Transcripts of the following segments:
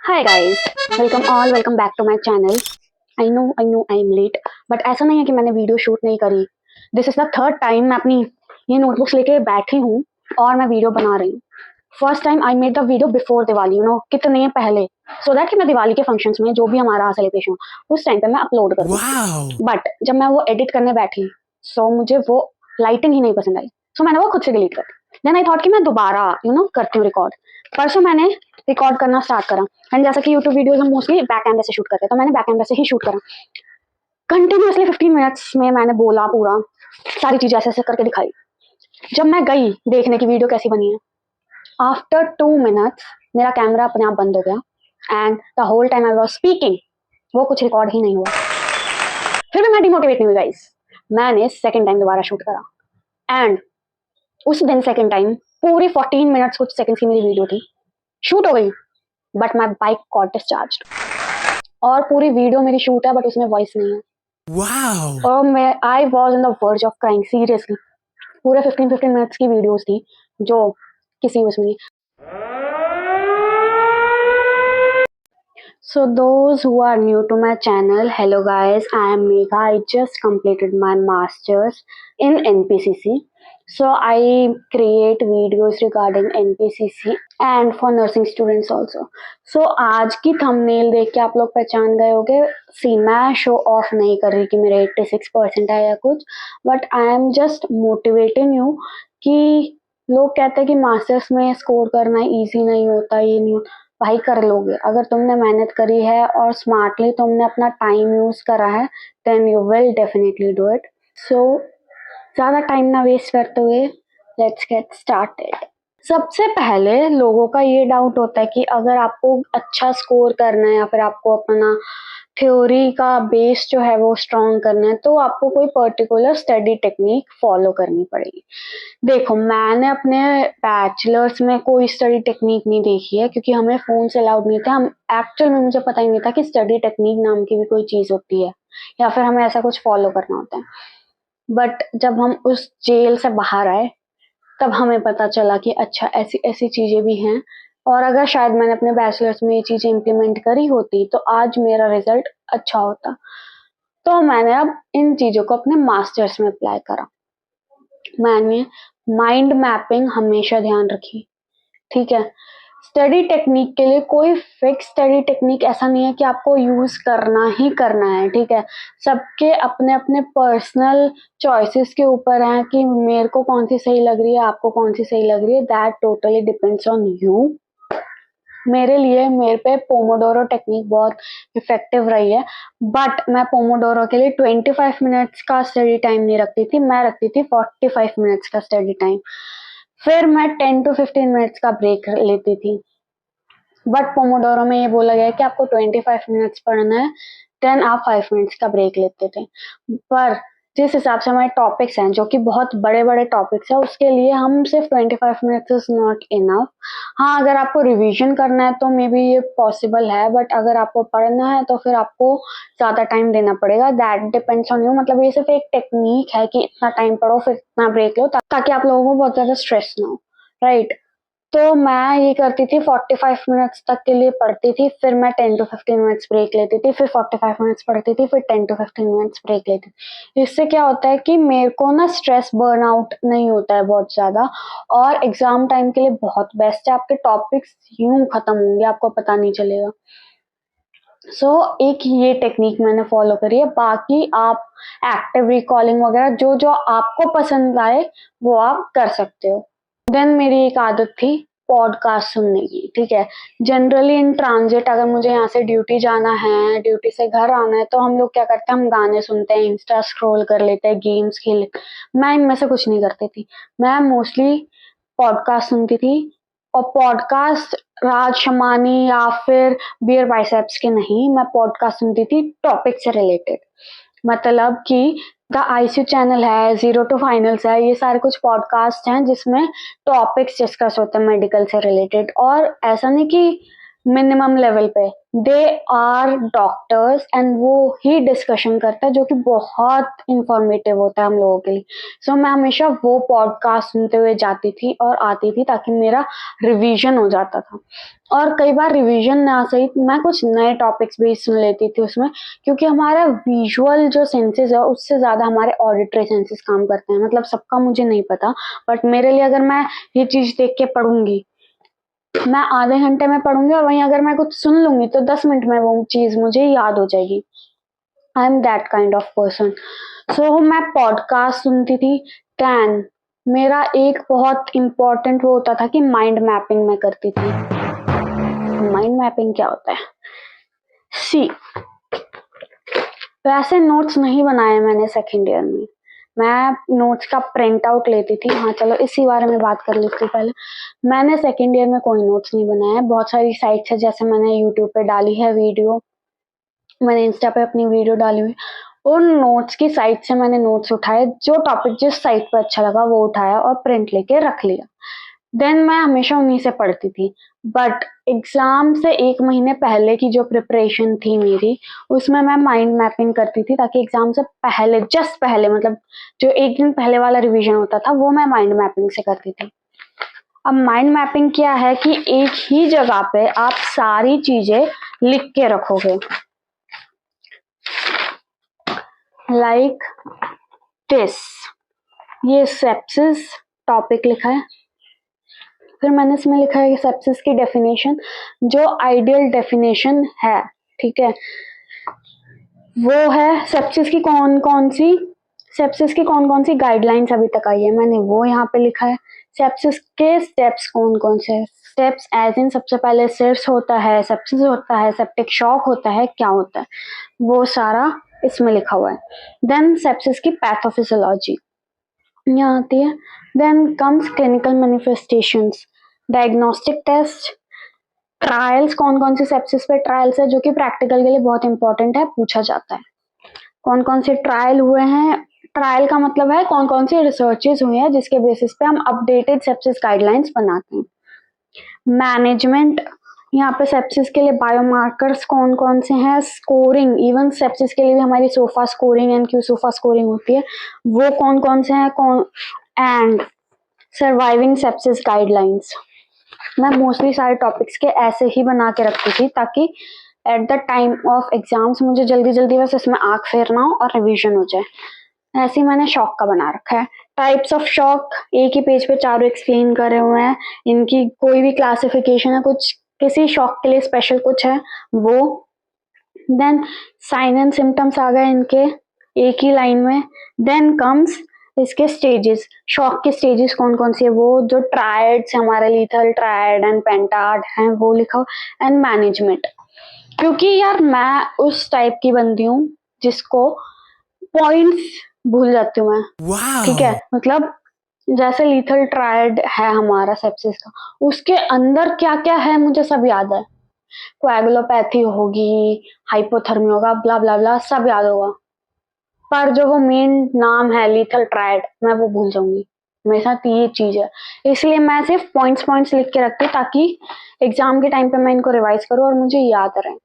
Hi guys, welcome back to my channel. I am late, but ऐसा नहीं है कि मैंने वीडियो शूट नहीं करी। This is the third time मैं अपनी ये नोटबुक्स लेके बैठी हूँ और मैं वीडियो बना रही हूँ। First time I made the video before Diwali, कितने पहले, सो दैट कि मैं दिवाली के फंक्शंस में जो भी हमारा सेलिब्रेशन उस टाइम पे मैं अपलोड कर दूँ। बट जब मैं वो एडिट करने बैठी, मुझे वो लाइटिंग ही नहीं पसंद आई, मैंने वो खुद से डिलीट कर दी। देन आई थॉट कि मैं दोबारा करती हूँ रिकॉर्ड। परसों मैंने रिकॉर्ड करना स्टार्ट करा, एंड जैसा कि यूट्यूब वीडियोस हम मोस्टली बैक कैमरे से शूट करते हैं, तो मैंने बैक कैमरे से ही शूट करा। कंटिन्यूअसली 15 मिनट्स में मैंने बोला पूरा, सारी चीजें ऐसे ऐसे करके दिखाई। जब मैं गई देखने की वीडियो कैसी बनी है, आफ्टर 2 मिनट्स मेरा कैमरा अपने आप बंद हो गया, and the whole time I was speaking वो कुछ रिकॉर्ड ही नहीं हुआ। फिर भी मैं डिमोटिवेट नहीं हुई गाइस, मैंने सेकेंड टाइम दोबारा शूट करा, एंड उस दिन सेकेंड टाइम पूरी 14 मिनट्स कुछ सेकंड्स की मेरी वीडियो थी, शूट हो गई, but my bike got discharge. और पूरी वीडियो मेरी शूट है बट उसमें वॉइस नहीं है। Wow. और मैं I was in the verge of crying seriously. पूरे 15 मिनट्स की वीडियोस थी जो किसी उसमें। So those who are new to my channel, hello guys, I am Megha. I just completed my masters in NPCC. So I create videos regarding NPCC and for nursing students also. So आज की thumbnail देख के आप लोग पहचान गए होंगे। मैं शो ऑफ नहीं कर रही कि मेरे 86% है या कुछ, but I am just motivating you कि लोग कहते हैं कि मास्टर्स में स्कोर करना इजी नहीं होता, ये नहीं होता। भाई कर लोगे, अगर तुमने मेहनत करी है और स्मार्टली तुमने अपना टाइम यूज करा है, then you will definitely do it. So ज़्यादा टाइम ना वेस्ट करते हुए लेट्स गेट स्टार्टेड। सबसे पहले लोगों का ये डाउट होता है कि अगर आपको अच्छा स्कोर करना है या फिर आपको अपना थ्योरी का बेस जो है वो स्ट्रॉन्ग करना है, तो आपको कोई पर्टिकुलर स्टडी टेक्निक फॉलो करनी पड़ेगी। देखो, मैंने अपने बैचलर्स में कोई स्टडी टेक्निक नहीं देखी है, क्योंकि हमें फोन से अलाउड नहीं था। हम एक्चुअल में मुझे पता ही नहीं था कि स्टडी टेक्निक नाम की भी कोई चीज होती है या फिर हमें ऐसा कुछ फॉलो करना होता है। बट जब हम उस जेल से बाहर आए तब हमें पता चला कि अच्छा ऐसी ऐसी चीजें भी हैं, और अगर शायद मैंने अपने बैचलर्स में ये चीजें इम्प्लीमेंट करी होती तो आज मेरा रिजल्ट अच्छा होता। तो मैंने अब इन चीजों को अपने मास्टर्स में अप्लाई करा। मैंने माइंड मैपिंग हमेशा ध्यान रखी, ठीक है। स्टडी टेक्निक के लिए कोई फिक्स स्टडी टेक्निक ऐसा नहीं है कि आपको यूज करना ही करना है, ठीक है। सबके अपने अपने पर्सनल चॉइसेस के ऊपर है कि मेरे को कौन सी सही लग रही है, आपको कौन सी सही लग रही है। That totally depends on you. मेरे पे पोमोडोरो टेक्निक बहुत इफेक्टिव रही है, बट मैं पोमोडोरो के लिए 25 मिनट्स का स्टडी टाइम नहीं रखती थी, मैं रखती थी 45 मिनट्स का स्टडी टाइम। फिर मैं 10 to 15 मिनट्स का ब्रेक लेती थी। बट पोमोडोरो में ये बोला गया है कि आपको 25 मिनट्स पढ़ना है, देन आप 5 मिनट्स का ब्रेक लेते थे। पर जिस हिसाब से हमारे टॉपिक्स हैं जो कि बहुत बड़े बड़े टॉपिक्स हैं, उसके लिए हम सिर्फ 25 मिनट्स इज नॉट इनफ। हाँ, अगर आपको रिवीजन करना है तो मे बी ये पॉसिबल है, बट अगर आपको पढ़ना है तो फिर आपको ज़्यादा टाइम देना पड़ेगा। That depends on you. मतलब ये सिर्फ एक टेक्निक है कि इतना टाइम पढ़ो फिर इतना ब्रेक लो, ताकि आप लोगों को बहुत ज़्यादा स्ट्रेस ना हो, राइट। तो मैं ये करती थी, 45 मिनट्स तक के लिए पढ़ती थी, फिर मैं 10 to 15 मिनट्स ब्रेक लेती थी, फिर 45 मिनट्स पढ़ती थी, फिर 10 to 15 मिनट्स ब्रेक लेती थी। इससे क्या होता है कि मेरे को ना स्ट्रेस बर्नआउट नहीं होता है बहुत ज़्यादा, और एग्जाम टाइम के लिए बहुत बेस्ट है। आपके टॉपिक्स यूं खत्म होंगे, आपको पता नहीं चलेगा। एक ये टेक्निक मैंने फॉलो करी है। बाकी आप एक्टिव रिकॉलिंग वगैरह जो जो आपको पसंद आए वो आप कर सकते हो। देन मेरी एक आदत थी पॉडकास्ट सुनने की, ठीक है। जनरली इन ट्रांजिट अगर मुझे यहाँ से ड्यूटी जाना है, ड्यूटी से घर आना है, तो हम लोग क्या करते हैं, हम गाने सुनते हैं, इंस्टा स्क्रॉल कर लेते हैं, गेम्स खेल। मैं इनमें से कुछ नहीं करती थी, मैं मोस्टली पॉडकास्ट सुनती थी। और पॉडकास्ट राज शमानी या फिर बियर बाइसेप्स के नहीं, मैं पॉडकास्ट सुनती थी टॉपिक से रिलेटेड। मतलब कि द आईसीयू चैनल है, जीरो टू फाइनल्स है, ये सारे कुछ पॉडकास्ट हैं जिसमें टॉपिक्स डिस्कस होते हैं मेडिकल से रिलेटेड। और ऐसा नहीं कि मिनिमम लेवल पे, दे आर डॉक्टर्स, एंड वो ही डिस्कशन करता है जो कि बहुत इंफॉर्मेटिव होता है हम लोगों के लिए। सो मैं हमेशा वो पॉडकास्ट सुनते हुए जाती थी और आती थी ताकि मेरा रिवीजन हो जाता था। और कई बार रिवीजन ना सही, मैं कुछ नए टॉपिक्स भी सुन लेती थी उसमें, क्योंकि हमारा विजुअल जो सेंसेस है उससे ज़्यादा हमारे ऑडिटरी सेंसेस काम करते हैं। मतलब सबका मुझे नहीं पता, बट मेरे लिए अगर मैं ये चीज़ देख के पढ़ूंगी, मैं आधे घंटे में पढ़ूंगी, और वहीं अगर मैं कुछ सुन लूंगी तो 10 मिनट में वो चीज मुझे याद हो जाएगी। I am that kind of person. So मैं पॉडकास्ट सुनती थी। कैन मेरा एक बहुत इम्पोर्टेंट वो होता था कि माइंड मैपिंग मैं करती थी। माइंड मैपिंग क्या होता है? सी, वैसे नोट्स नहीं बनाए मैंने सेकेंड ईयर में, मैं नोट्स का प्रिंट आउट लेती थी। हाँ चलो इसी बारे में बात कर लेती हूँ पहले। मैंने सेकेंड ईयर में कोई नोट्स नहीं बनाया है। बहुत सारी साइट्स है, जैसे मैंने यूट्यूब पे डाली है वीडियो, मैंने इंस्टा पे अपनी वीडियो डाली हुई, उन नोट्स की साइट से मैंने नोट्स उठाए, जो टॉपिक जिस साइट पर अच्छा लगा वो उठाया और प्रिंट लेके रख लिया। देन मैं हमेशा उन्हीं से पढ़ती थी। बट एग्जाम से 1 महीने पहले की जो प्रिपरेशन थी मेरी, उसमें मैं माइंड मैपिंग करती थी, ताकि एग्जाम से पहले, जस्ट पहले, मतलब जो एक दिन पहले वाला रिवीजन होता था वो मैं माइंड मैपिंग से करती थी। अब माइंड मैपिंग क्या है कि एक ही जगह पे आप सारी चीजें लिख के रखोगे, लाइक दिस। ये सेप्सिस टॉपिक लिखा है, फिर मैंने इसमें लिखा है कि सेप्सिस की डेफिनेशन, जो आइडियल डेफिनेशन है, ठीक है, वो है सेप्सिस की कौन कौन सी गाइडलाइंस अभी तक आई है, मैंने वो यहाँ पे लिखा है। सेप्सिस के स्टेप्स कौन कौन से स्टेप्स, एज इन सबसे पहले सिर्स होता है, सेप्सिस होता है, सेप्टिक शॉक होता है, क्या होता है, वो सारा इसमें लिखा हुआ है। देन सेप्सिस की पैथोफिजियोलॉजी यहाँ आती है। Then comes clinical manifestations, diagnostic test, trials, कौन कौन से सेप्सिस पे ट्रायल्स है जो कि प्रैक्टिकल के लिए बहुत इंपॉर्टेंट है, पूछा जाता है। कौन कौन से ट्रायल हुए हैं, ट्रायल का मतलब है कौन कौन सी रिसर्चेस हुई हैं जिसके बेसिस पे हम अपडेटेड सेप्सिस गाइडलाइंस बनाते हैं। मैनेजमेंट, यहाँ पे सेप्सिस के लिए बायोमार्कर्स कौन कौन से हैं, स्कोरिंग, इवन सेप्सिस के लिए भी हमारी sofa scoring and Q sofa scoring होती है, वो कौन कौन से हैं, एंड सर्वाइविंग सेप्सिस गाइडलाइंस। मैं मोस्टली सारे टॉपिक्स के ऐसे ही बना के रखती थी ताकि at the time of exams मुझे जल्दी जल्दी बस इसमें आंख फेरना हो और रिवीजन हो जाए। ऐसे ही मैंने शॉक का बना रखा है। टाइप्स ऑफ शॉक एक ही पेज पे चारों एक्सप्लेन करे हुए हैं, इनकी कोई भी क्लासिफिकेशन है, कुछ किसी शॉक के लिए स्पेशल कुछ है वो। देन साइन एंड सिम्टम्स आ गए इनके एक ही लाइन में। देन कम्स इसके स्टेजेस, शॉक के स्टेजेस कौन कौन से है, वो जो ट्रायड्स हमारे लीथल ट्रायड एंड पेंटाड हैं वो लिखा। एंड मैनेजमेंट, क्योंकि यार मैं उस टाइप की बंदी हूँ जिसको पॉइंट्स भूल जाती हूँ मैं, ठीक है, मतलब जैसे लीथल ट्रायड है हमारा सेप्सिस का, उसके अंदर क्या क्या है मुझे सब याद है, कोएगुलोपैथी होगी, हाइपोथर्मिया होगा, ब्ला ब्ला ब्ला सब याद होगा, पर जो वो मेन नाम है लीथल ट्रायड मैं वो भूल जाऊंगी। मेरे साथ ये चीज है, इसलिए मैं सिर्फ पॉइंट्स पॉइंट्स लिख के रखती हूँ ताकि एग्जाम के टाइम पे मैं इनको रिवाइज करूँ और मुझे याद रहे।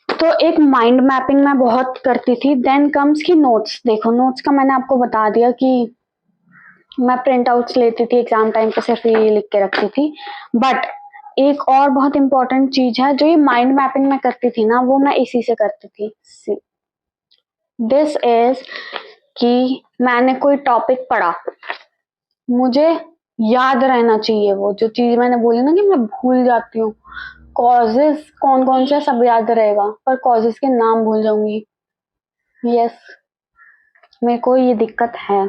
तो एक माइंड मैपिंग मैं बहुत करती थी। देन कम्स की नोट्स। देखो नोट्स का मैंने आपको बता दिया कि मैं प्रिंट आउट्स लेती थी एग्जाम टाइम पे, सिर्फ ये लिख के रखती थी। बट एक और बहुत इंपॉर्टेंट चीज है, जो ये माइंड मैपिंग मैं करती थी ना, वो मैं इसी से करती थी। दिस इज कि मैंने कोई टॉपिक पढ़ा, मुझे याद रहना चाहिए वो जो चीज मैंने बोली ना कि मैं भूल जाती हूँ। कॉजेस कौन कौन से सब याद रहेगा, पर कॉजेस के नाम भूल जाऊंगी। यस, मेरे को ये दिक्कत है।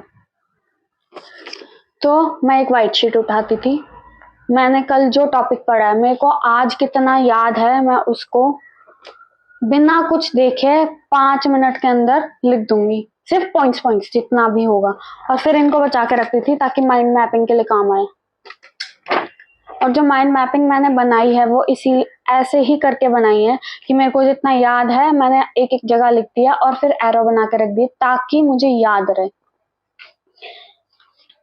तो मैं एक वाइट शीट उठाती थी, मैंने कल जो टॉपिक पढ़ा है मेरे को आज कितना याद है, मैं उसको बिना कुछ देखे 5 मिनट के अंदर लिख दूंगी, सिर्फ पॉइंट्स पॉइंट्स जितना भी होगा, और फिर इनको बचा के रखती थी ताकि माइंड मैपिंग के लिए काम आए। और जो माइंड मैपिंग मैंने बनाई है वो इसी ऐसे ही करके बनाई है कि मेरे को जितना याद है मैंने एक एक जगह लिख दिया और फिर एरो बना के रख दी ताकि मुझे याद रहे।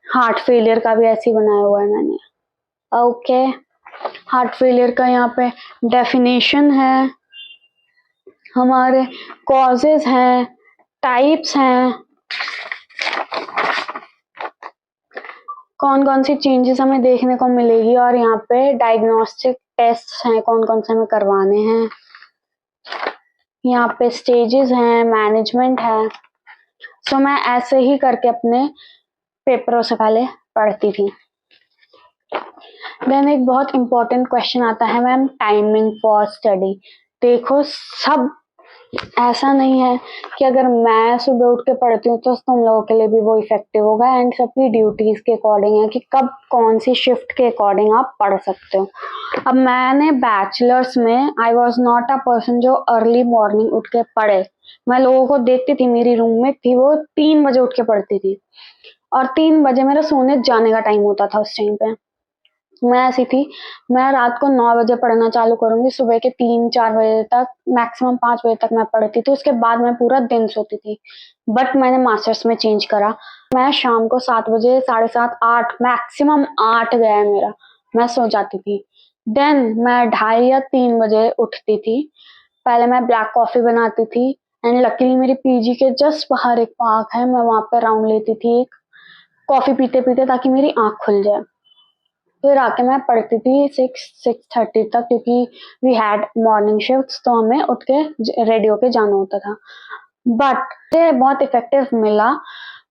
हार्ट फेलियर का भी ऐसे ही बनाया हुआ है मैंने। ओके, हार्ट फेलियर का यहाँ पे डेफिनेशन है, हमारे कॉजेज हैं, टाइप्स हैं, कौन कौन सी चेंजेस हमें देखने को मिलेगी, और यहाँ पे डायग्नोस्टिक टेस्ट हैं कौन कौन से हमें करवाने हैं, यहाँ पे स्टेजेस हैं, मैनेजमेंट है। सो मैं ऐसे ही करके अपने पेपरों से पहले पढ़ती थी। देन एक बहुत इंपॉर्टेंट क्वेश्चन आता है मैम, टाइमिंग फॉर स्टडी। देखो सब ऐसा नहीं है कि अगर मैं सुबह उठ के पढ़ती हूँ तो तुम लोगों के लिए भी वो इफेक्टिव होगा, एंड सबकी ड्यूटीज के अकॉर्डिंग है कि कब कौन सी शिफ्ट के अकॉर्डिंग आप पढ़ सकते हो। अब मैंने बैचलर्स में I was not a person जो अर्ली मॉर्निंग उठ के पढ़े। मैं लोगों को देखती थी, मेरी रूममेट थी वो 3 बजे उठ के पढ़ती थी, और 3 बजे मेरा सोने जाने का टाइम होता था उस टाइम पे। मैं ऐसी थी, मैं रात को 9 बजे पढ़ना चालू करूंगी, सुबह के 3-4 बजे तक, मैक्सिमम 5 बजे तक मैं पढ़ती थी, उसके बाद मैं पूरा दिन सोती थी। बट मैंने मास्टर्स में चेंज करा, मैं शाम को 7 बजे, 7:30, 8, मैक्सिमम 8 गया है मेरा, मैं सो जाती थी। देन मैं 2:30 या 3 बजे उठती थी। पहले मैं ब्लैक कॉफी बनाती थी, एंड लकीली मेरी पीजी के जस्ट बाहर एक पार्क है, मैं वहां पे राउंड लेती थी एक कॉफी पीते पीते, ताकि मेरी आंख खुल जाए। फिर आके मैं पढ़ती थी 6-6:30 तक, क्योंकि वी हैड मॉर्निंग शिफ्ट्स, तो हमें उठ के रेडी होके जाना होता था। बट ये बहुत इफेक्टिव मिला,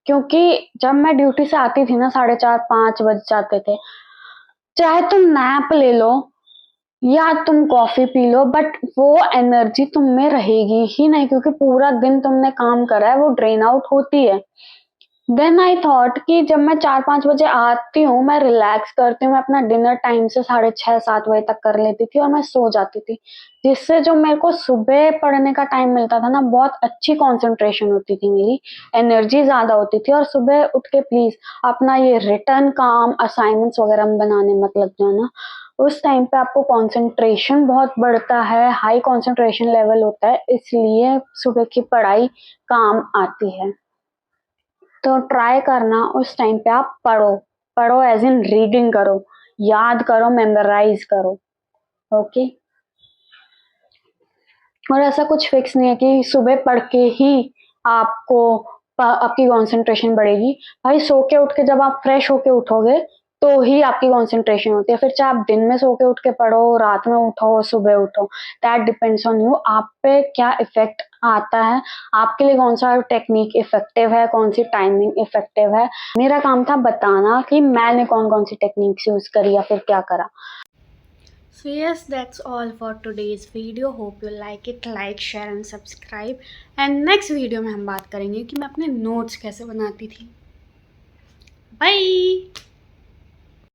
क्योंकि जब मैं ड्यूटी से आती थी ना 4:30-5 बज जाते थे, चाहे तुम नैप ले लो या तुम कॉफी पी लो, बट वो एनर्जी तुम में रहेगी ही नहीं, क्योंकि पूरा दिन तुमने काम करा है, वो ड्रेन आउट होती है। देन आई थॉट कि जब मैं 4-5 बजे आती हूँ, मैं रिलैक्स करती हूँ, मैं अपना डिनर टाइम से 6:30-7 बजे तक कर लेती थी, और मैं सो जाती थी, जिससे जो मेरे को सुबह पढ़ने का टाइम मिलता था ना, बहुत अच्छी कंसंट्रेशन होती थी, मेरी एनर्जी ज्यादा होती थी। और सुबह उठ के प्लीज अपना ये रिटर्न काम, असाइनमेंट्स वगैरह बनाने मत लग जाना, उस टाइम पे आपको कंसंट्रेशन बहुत बढ़ता है, हाई कंसंट्रेशन लेवल होता है, इसलिए सुबह की पढ़ाई काम आती है। तो ट्राई करना उस टाइम पे आप पढ़ो, पढ़ो एज इन रीडिंग करो, याद करो, मेमोराइज करो। ओके। और ऐसा कुछ फिक्स नहीं है कि सुबह पढ़ के ही आपको आपकी कंसंट्रेशन बढ़ेगी। भाई सो के उठ के जब आप फ्रेश होके उठोगे तो ही आपकी कंसंट्रेशन होती है, फिर चाहे आप दिन में सो के उठ के पढ़ो, रात में उठो, सुबह उठो, दैट डिपेंड्स ऑन यू, आप पे क्या इफेक्ट आता है, आपके लिए कौन सा टेक्निक इफेक्टिव है, कौन सी टाइमिंग इफेक्टिव है। मेरा काम था बताना कि मैंने कौन कौन सी टेक्निक्स यूज करी या फिर क्या करा। So yes, that's all for today's video. Hope you like it. Like, share and subscribe. And next video में हम बात करेंगे कि मैं अपने notes कैसे बनाती थी। Bye!